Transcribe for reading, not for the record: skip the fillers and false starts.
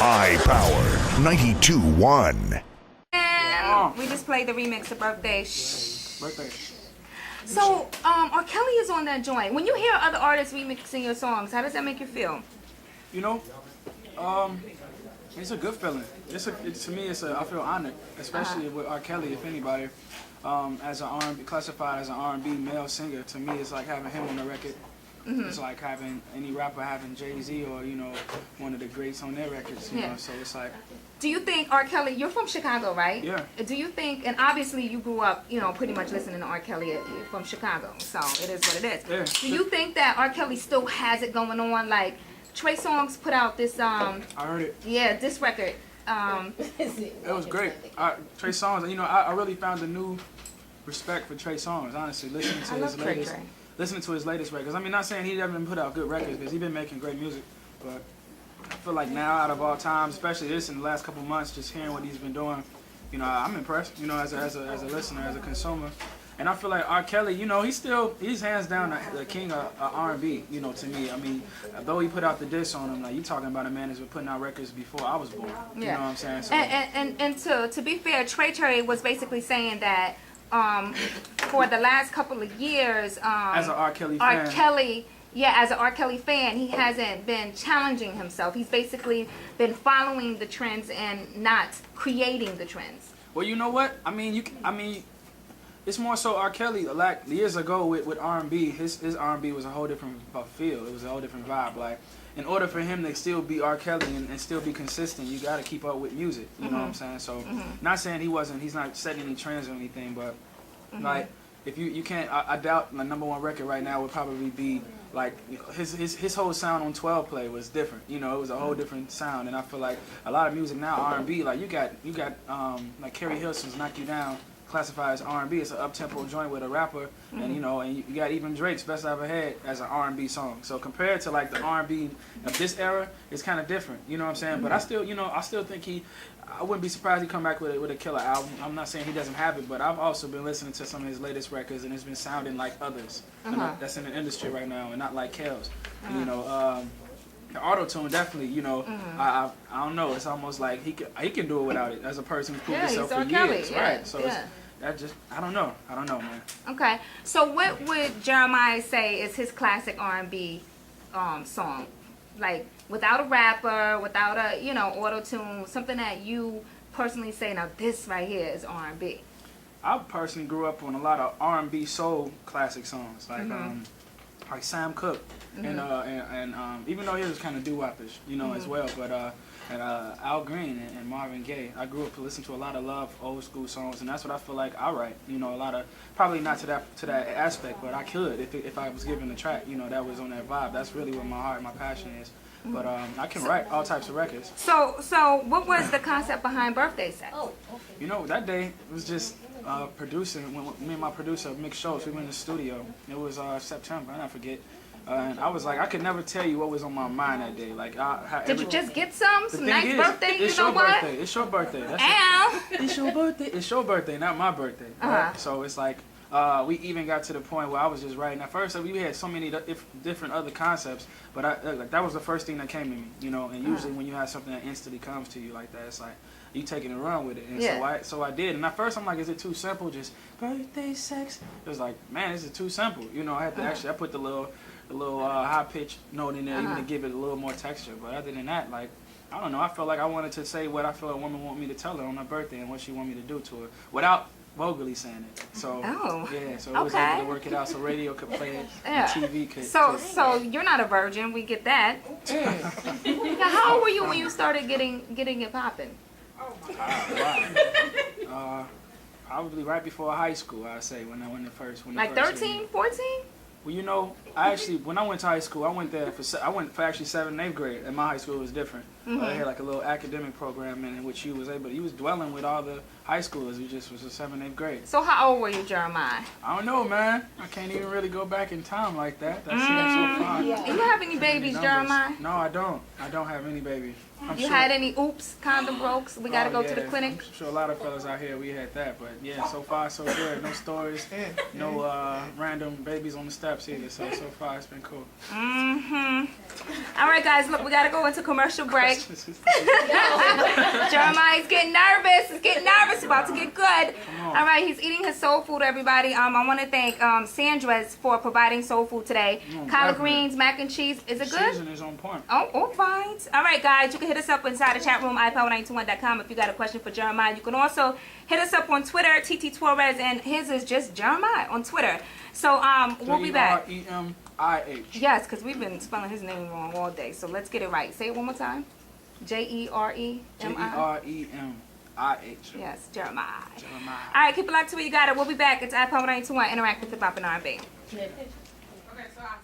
iPower 921. And we just played the remix of Birthday. Shh. Birthday. So, R. Kelly is on that joint. When you hear other artists remixing your songs, how does that make you feel? You know, it's a good feeling. To me, I feel honored, especially with R. Kelly, if anybody. As an R&B, classified as an R&B male singer, to me, it's like having him on the record. Mm-hmm. It's like having any rapper having Jay-Z or, you know, one of the greats on their records, you know, so it's like... Do you think R. Kelly, you're from Chicago, right? Yeah. Do you think, and obviously you grew up, you know, pretty much listening to R. Kelly. You're from Chicago, so it is what it is. Yeah. Do you think that R. Kelly still has it going on? Like, Trey Songz put out this, I heard it. Yeah, this record. It was great. Trey Songz, you know, I really found a new respect for Trey Songz, honestly, listening to his latest records. I mean, not saying he hasn't put out good records, because he's been making great music, but I feel like now, out of all time, especially this in the last couple months, just hearing what he's been doing, you know, I'm impressed, you know, as a listener, as a consumer. And I feel like R. Kelly, you know, he's hands down the king of R&B, you know, to me. I mean, though he put out the diss on him, like, you talking about a man that's been putting out records before I was born. You know what I'm saying? So, and to be fair, Trey was basically saying that for the last couple of years, as an R. Kelly fan. As an R. Kelly fan, he hasn't been challenging himself. He's basically been following the trends and not creating the trends. Well, you know what? I mean, it's more so R. Kelly. Like years ago with R&B, his R&B was a whole different feel. It was a whole different vibe. Like, in order for him to still be R. Kelly and still be consistent, you got to keep up with music. You know what I'm saying? So, not saying he's not setting any trends or anything, but like, if you can't, I doubt my #1 record right now would probably be like, his whole sound on 12 Play was different. You know, it was a whole different sound, and I feel like a lot of music now, R&B, like you got like Carrie Hilson's "Knock You Down." Classified as R&B. It's an up-tempo joint with a rapper, and you know, and you got even Drake's "Best I Ever Had" as an R&B song. So compared to like the R&B of this era, it's kind of different. You know what I'm saying? But I still think I wouldn't be surprised he come back with a killer album. I'm not saying he doesn't have it, but I've also been listening to some of his latest records, and it's been sounding like others that's in the industry right now, and not like Kel's. You know. The auto-tune definitely, you know, I don't know. It's almost like he can do it without it as a person who's proved himself for years, right? So I don't know, man. Okay, so what would Jeremiah say is his classic R&B song? Like, without a rapper, without a, you know, auto-tune, something that you personally say, now this right here is R&B. I personally grew up on a lot of R&B soul classic songs, like Sam Cooke, and even though he was kind of doo-wop-ish, you know, as well, but Al Green and Marvin Gaye. I grew up listening to a lot of love old school songs, and that's what I feel like I write. You know, a lot of, probably not to that aspect, but I could if I was given a track, you know, that was on that vibe. That's really what my heart and my passion is. But I can write all types of records. So what was the concept behind Birthday Sex? You know, that day it was just producing. When me and my producer Mick Schultz, we went in the studio. It was September, I forget. And I was like, I could never tell you what was on my mind that day. Like, did you just get some nice birthday? It's you know your what? Birthday. It's your birthday. That's It's your birthday. It's your birthday, not my birthday. Right? So it's like we even got to the point where I was just writing. At first, we had so many different other concepts, but like that was the first thing that came to me. You know, and usually when you have something that instantly comes to you like that, it's like you taking and run with it. And so I did. And at first I'm like, is it too simple? Just birthday sex? It was like, man, this is too simple. You know, I had to I put the little high pitch note in there even to give it a little more texture. But other than that, like, I don't know. I felt like I wanted to say what I feel a woman want me to tell her on her birthday and what she want me to do to her without vulgarly saying it. So so it was able to work it out so radio could play it and TV could. So you're not a virgin. We get that. Now, how old were you when you started getting it popping? Probably right before high school, I'd say, when the first. Like 13, 14? Well, you know, I actually, when I went to high school, I went for actually 7th and 8th grade. And my high school was different. They had like a little academic program in which you was dwelling with all the high schoolers. You just was a 7th and 8th grade. So how old were you, Jeremiah? I don't know, man. I can't even really go back in time like that. That seems so far. Do you have any babies, Jeremiah? No, I don't. I don't have any babies. You had any oops, condom brokes? We got to go to the clinic? I'm sure a lot of fellas out here, we had that. But yeah, so far so good. No stories, no random babies on the steps either. So far it's been cool. All right, guys, look, we got to go into commercial break. Jeremiah's getting nervous. He's getting nervous. About to get good. All right, he's eating his soul food, everybody. I want to thank Sandra's for providing soul food today. Collard greens, mac and cheese. Is it good? Season is on point. Oh, all right. All right, guys, you can hit us up inside the chat room, iPower921.com, if you got a question for Jeremiah. You can also hit us up on Twitter, TT Torrez, and his is just Jeremiah on Twitter. So we'll be back. Jeremih. Yes, because we've been spelling his name wrong all day. So let's get it right. Say it one more time. Jeremih. Jeremih. Yes, Jeremiah. Jeremiah. All right, keep it locked to where you got it. We'll be back. It's iPower 921. Interact with hip hop and R&B. Okay, so I